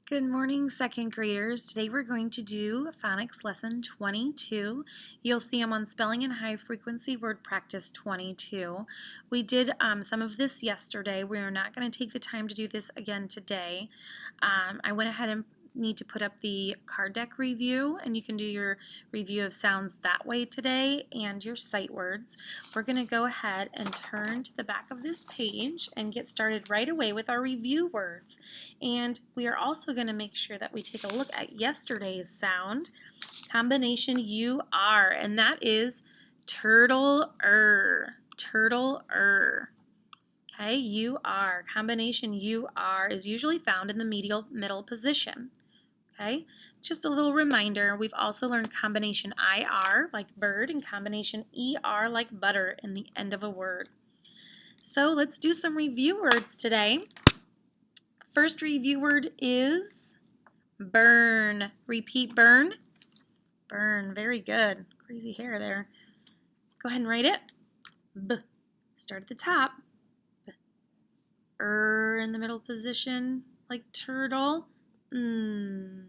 Good morning, second graders. Today we're going to do Phonics Lesson 22. You'll see them on Spelling and High Frequency Word Practice 22. We did some of this yesterday. We're not going to take the time to do this again today. I went ahead and need to put up the card deck review, and you can do your review of sounds that way today and your sight words. We're going to go ahead and turn to the back of this page and get started right away with our review words. And we are also going to make sure that we take a look at yesterday's sound, combination UR, and that is turtle-er, turtle-er. Okay, UR, combination UR is usually found in the middle position. Okay, just a little reminder, we've also learned combination IR like bird and combination ER like butter in the end of a word. So let's do some review words today. First review word is burn. Repeat, burn. Burn, very good. Crazy hair there. Go ahead and write it. B. Start at the top. B. In the middle position like turtle. Burn.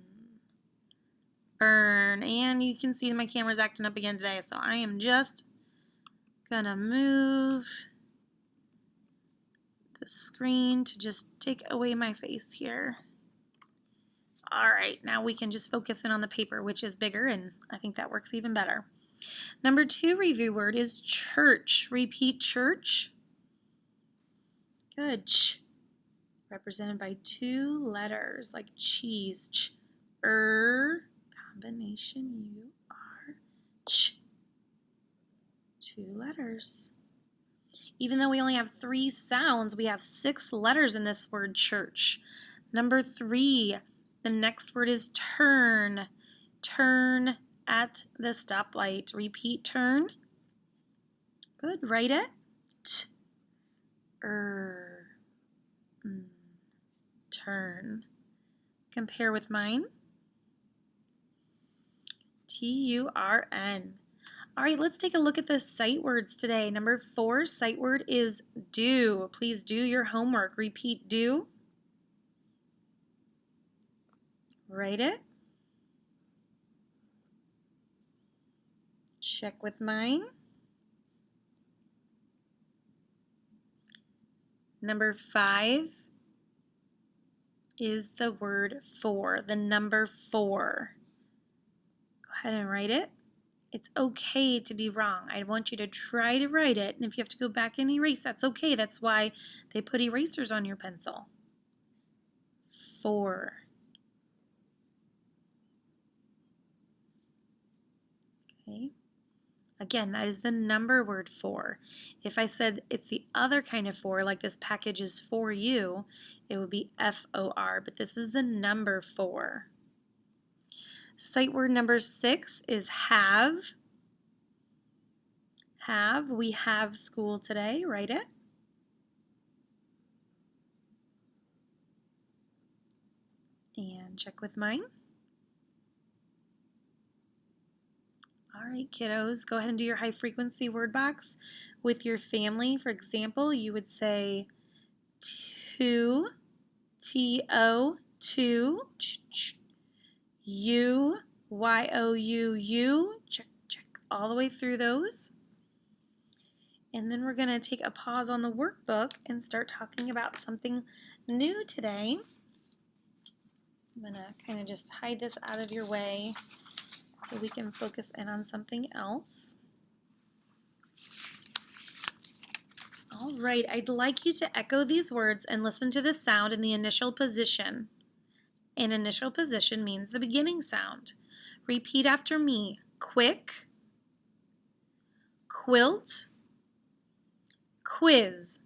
And you can see my camera's acting up again today, so I am just gonna move the screen to just take away my face here. All right, now we can just focus in on the paper, which is bigger, and I think that works even better. Number 2 review word is church. Repeat, church. Good. Ch. Represented by 2 letters like cheese. Ch. Combination UR. Ch. 2 letters. Even though we only have 3 sounds, we have 6 letters in this word church. Number 3, the next word is turn. Turn at the stoplight. Repeat, turn. Good, write it. T. Turn. Compare with mine. TURN. All right, let's take a look at the sight words today. Number 4 sight word is do. Please do your homework. Repeat, do. Write it. Check with mine. Number 5 is the word for, the number 4. Go ahead and write it. It's okay to be wrong. I want you to try to write it, and if you have to go back and erase, that's okay. That's why they put erasers on your pencil. 4. Okay. Again, that is the number word for. If I said it's the other kind of for, like this package is for you, it would be FOR, but this is the number 4. Sight word number 6 is have. Have. We have school today. Write it. And check with mine. All right, kiddos, go ahead and do your high frequency word box with your family. For example, you would say to, T-O, to, you, Y-O-U-U, check all the way through those. And then we're going to take a pause on the workbook and start talking about something new today. I'm going to kind of just hide this out of your way so we can focus in on something else. All right, I'd like you to echo these words and listen to the sound in the initial position. An initial position means the beginning sound. Repeat after me. Quick, quilt, quiz.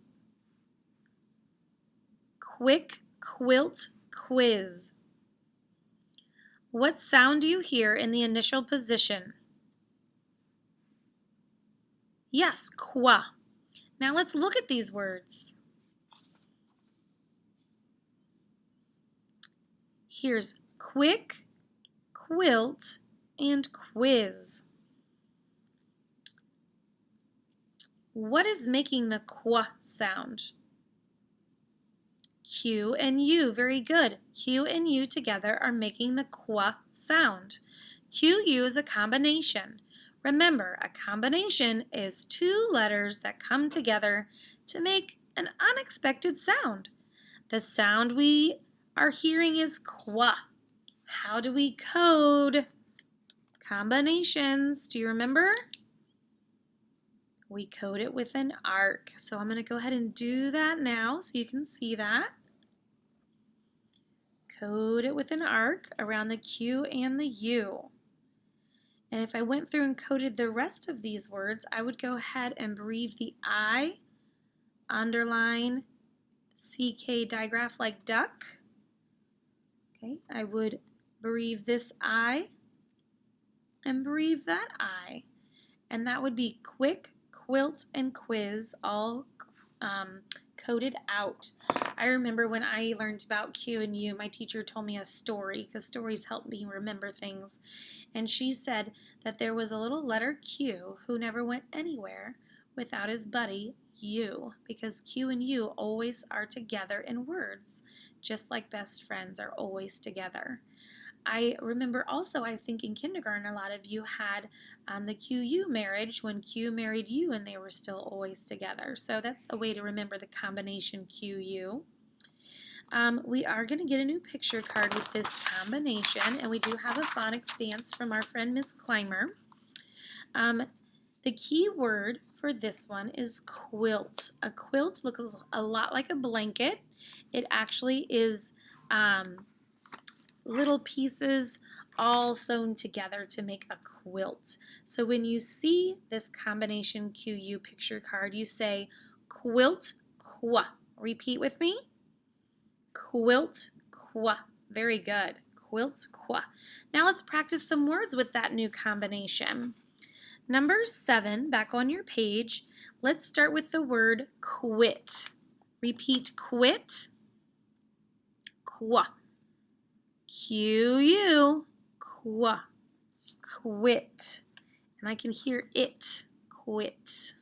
Quick, quilt, quiz. What sound do you hear in the initial position? Yes, qua. Now let's look at these words. Here's quick, quilt, and quiz. What is making the qua sound? Q and U. Very good. Q and U together are making the qua sound. QU is a combination. Remember, a combination is two letters that come together to make an unexpected sound. The sound we are hearing is qua. How do we code combinations? Do you remember? We code it with an arc. So I'm going to go ahead and do that now so you can see that. Code it with an arc around the Q and the U. And if I went through and coded the rest of these words, I would go ahead and breathe the I, underline, CK digraph like duck. Okay, I would breathe this I and breathe that I. And that would be quick, quilt, and quiz all coded out. I remember when I learned about Q and U, my teacher told me a story because stories help me remember things. And she said that there was a little letter Q who never went anywhere without his buddy U, because Q and U always are together in words, just like best friends are always together. I remember also, I think in kindergarten, a lot of you had the QU marriage when Q married U and they were still always together. So that's a way to remember the combination QU. We are going to get a new picture card with this combination, and we do have a phonics dance from our friend Miss Clymer. The key word for this one is quilt. A quilt looks a lot like a blanket. It actually is little pieces all sewn together to make a quilt. So when you see this combination QU picture card, you say quilt qua. Repeat with me. Quilt qua. Very good. Quilt qua. Now let's practice some words with that new combination. Number 7, back on your page, let's start with the word quit. Repeat quit. Qua. Q-U, qua, quit. And I can hear it, quit.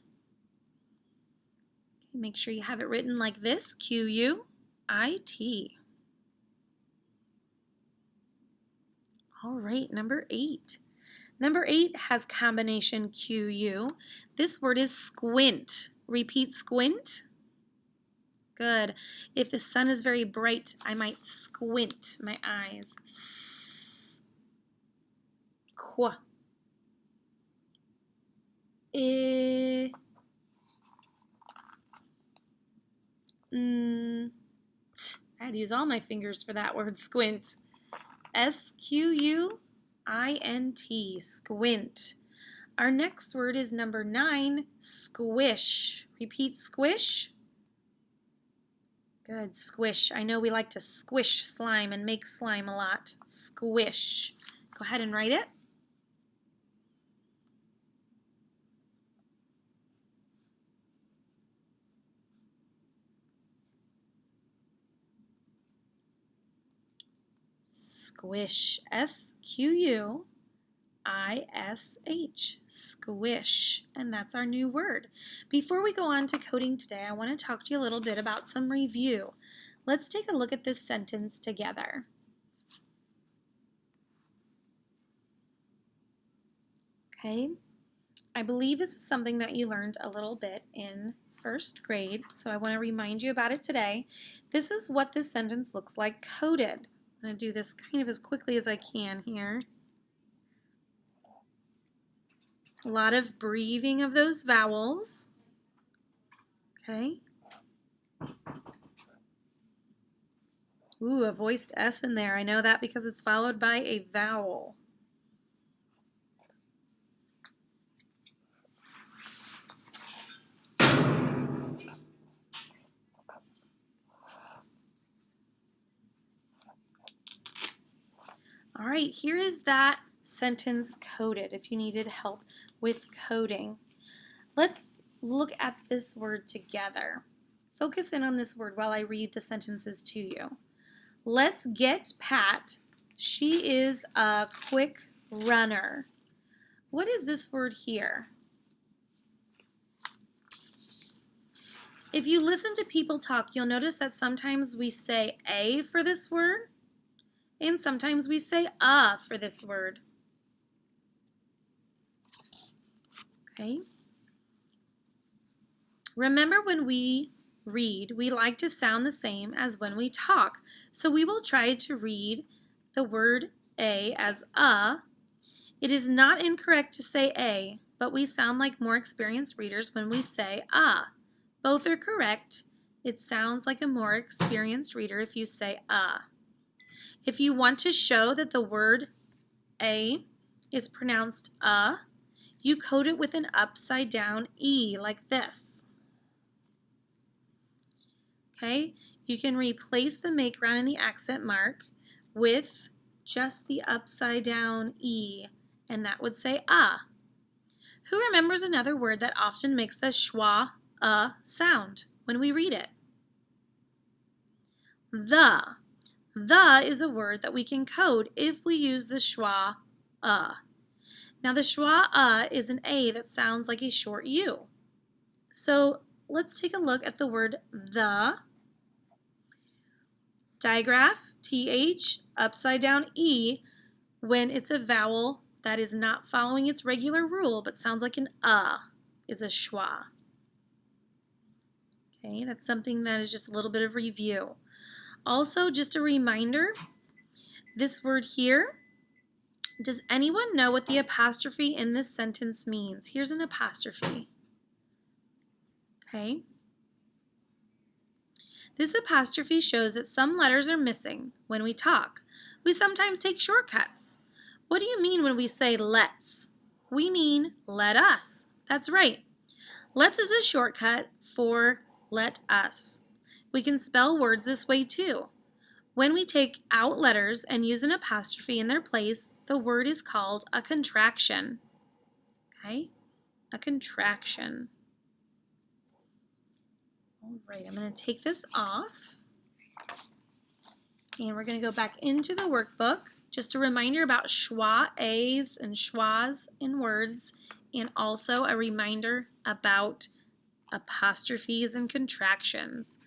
Okay, make sure you have it written like this, Q-U-I-T. All right, number 8. Number 8 has combination Q-U. This word is squint. Repeat squint. Good. If the sun is very bright, I might squint my eyes. S. Qua. I. T. I had to use all my fingers for that word, squint. S-Q-U-I-N-T, squint. Our next word is number 9, squish. Repeat squish. Good, squish. I know we like to squish slime and make slime a lot. Squish. Go ahead and write it. Squish. S-Q-U-I-S-H. Squish. And that's our new word. Before we go on to coding today, I want to talk to you a little bit about some review. Let's take a look at this sentence together. Okay, I believe this is something that you learned a little bit in first grade, so I want to remind you about it today. This is what this sentence looks like coded. I'm going to do this kind of as quickly as I can here. A lot of breathing of those vowels. Okay. Ooh, a voiced S in there. I know that because it's followed by a vowel. All right, here is that sentence coded if you needed help with coding. Let's look at this word together. Focus in on this word while I read the sentences to you. Let's get Pat. She is a quick runner. What is this word here? If you listen to people talk, you'll notice that sometimes we say a for this word, and sometimes we say for this word. Okay? Remember, when we read, we like to sound the same as when we talk. So we will try to read the word a as It is not incorrect to say a, but we sound like more experienced readers when we say Both are correct. It sounds like a more experienced reader if you say If you want to show that the word a is pronounced you code it with an upside down E like this. Okay, you can replace the make round and the accent mark with just the upside down E, and that would say Who remembers another word that often makes the schwa sound when we read it? The. The is a word that we can code if we use the schwa Now the schwa is an A that sounds like a short U. So let's take a look at the word the. Digraph, TH, upside down E, when it's a vowel that is not following its regular rule but sounds like an is a schwa. Okay, that's something that is just a little bit of review. Also, just a reminder, this word here, does anyone know what the apostrophe in this sentence means? Here's an apostrophe. Okay. This apostrophe shows that some letters are missing when we talk. We sometimes take shortcuts. What do you mean when we say let's? We mean let us. That's right. Let's is a shortcut for let us. We can spell words this way too. When we take out letters and use an apostrophe in their place, the word is called a contraction. Okay? A contraction. All right, I'm going to take this off. And we're going to go back into the workbook. Just a reminder about schwa-as and schwas in words, and also a reminder about apostrophes and contractions.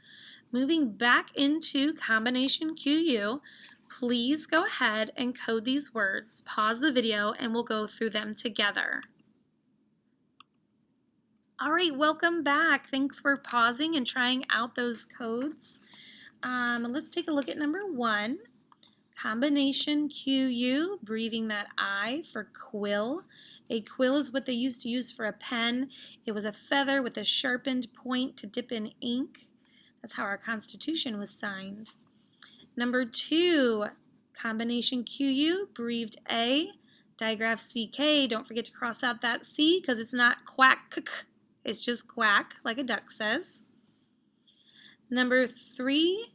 Moving back into combination QU, please go ahead and code these words. Pause the video and we'll go through them together. All right, welcome back. Thanks for pausing and trying out those codes. Let's take a look at number 1. Combination QU, breathing that I for quill. A quill is what they used to use for a pen. It was a feather with a sharpened point to dip in ink. That's how our Constitution was signed. Number 2, combination QU, breathed A. Digraph CK, don't forget to cross out that C because it's not quack, it's just quack, like a duck says. Number 3,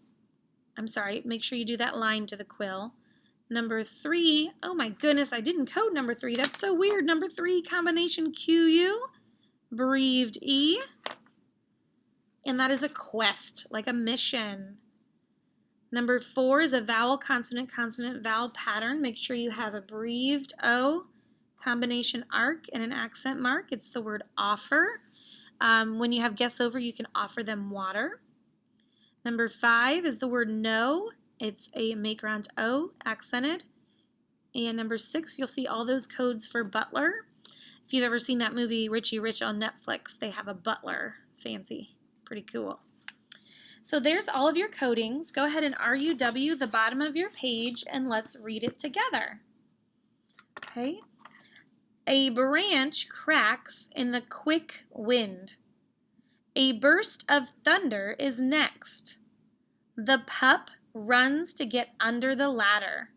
make sure you do that line to the quill. Number 3, oh my goodness, I didn't code number 3. That's so weird. Number 3, combination QU, breathed E. And that is a quest, like a mission. Number 4 is a vowel, consonant, consonant, vowel pattern. Make sure you have a breathed O, combination arc, and an accent mark. It's the word offer. When you have guests over, you can offer them water. Number 5 is the word no. It's a make round O, accented. And number 6, you'll see all those codes for butler. If you've ever seen that movie Richie Rich on Netflix, they have a butler. Fancy. Pretty cool. So there's all of your codings. Go ahead and RUW the bottom of your page and let's read it together. Okay. A branch cracks in the quick wind. A burst of thunder is next. The pup runs to get under the ladder.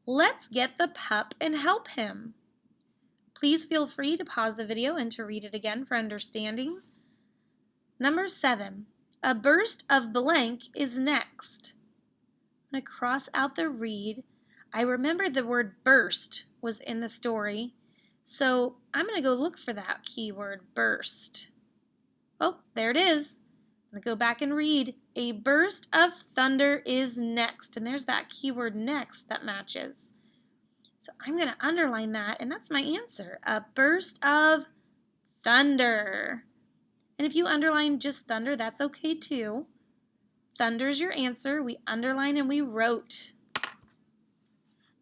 Let's get the pup and help him. Please feel free to pause the video and to read it again for understanding. Number 7, a burst of blank is next. I'm going to cross out the read. I remembered the word burst was in the story, so I'm going to go look for that keyword, burst. Oh, there it is. I'm going to go back and read. A burst of thunder is next, and there's that keyword next that matches. So I'm going to underline that, and that's my answer, a burst of thunder. And if you underline just thunder, that's okay too. Thunder's your answer. We underline and we wrote.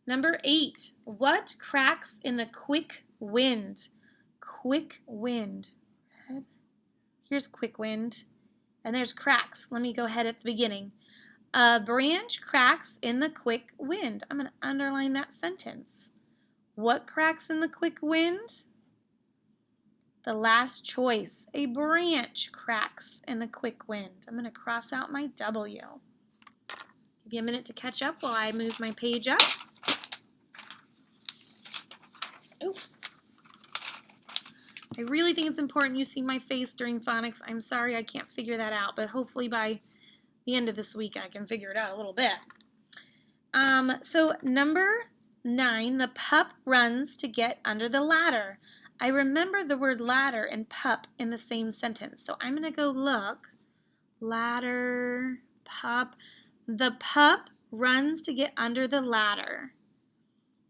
Number 8, what cracks in the quick wind? Quick wind. Here's quick wind. And there's cracks. Let me go ahead at the beginning. A branch cracks in the quick wind. I'm going to underline that sentence. What cracks in the quick wind? The last choice. A branch cracks in the quick wind. I'm going to cross out my W. Give you a minute to catch up while I move my page up. Oh. I really think it's important you see my face during phonics. I'm sorry I can't figure that out, but hopefully by the end of this week I can figure it out a little bit. So number 9, the pup runs to get under the ladder. I remember the word ladder and pup in the same sentence, so I'm going to go look. Ladder, pup. The pup runs to get under the ladder.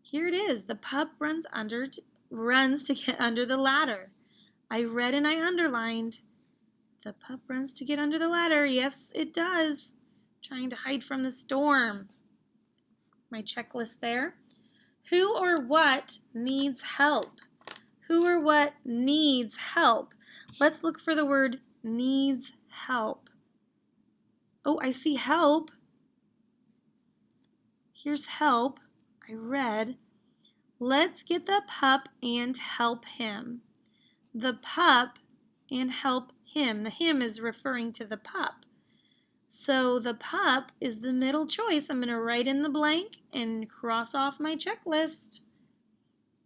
Here it is. The pup runs to get under the ladder. I read and I underlined. The pup runs to get under the ladder. Yes, it does. Trying to hide from the storm. My checklist there. Who or what needs help? Who or what needs help? Let's look for the word needs help. Oh, I see help. Here's help. I read. Let's get the pup and help him. The pup and help him. The him is referring to the pup. So the pup is the middle choice. I'm going to write in the blank and cross off my checklist.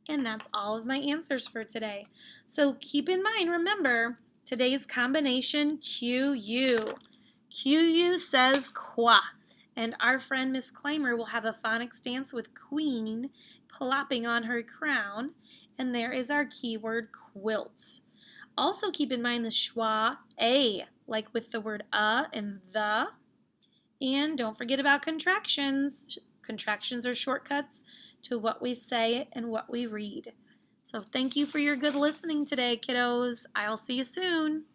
And that's all of my answers for today. So keep in mind, remember, today's combination QU. QU says qua. And our friend Miss Clymer will have a phonics dance with Queen plopping on her crown. And there is our keyword quilt. Also keep in mind the schwa a, like with the word and the. And don't forget about contractions. Contractions are shortcuts to what we say and what we read. So thank you for your good listening today, kiddos. I'll see you soon.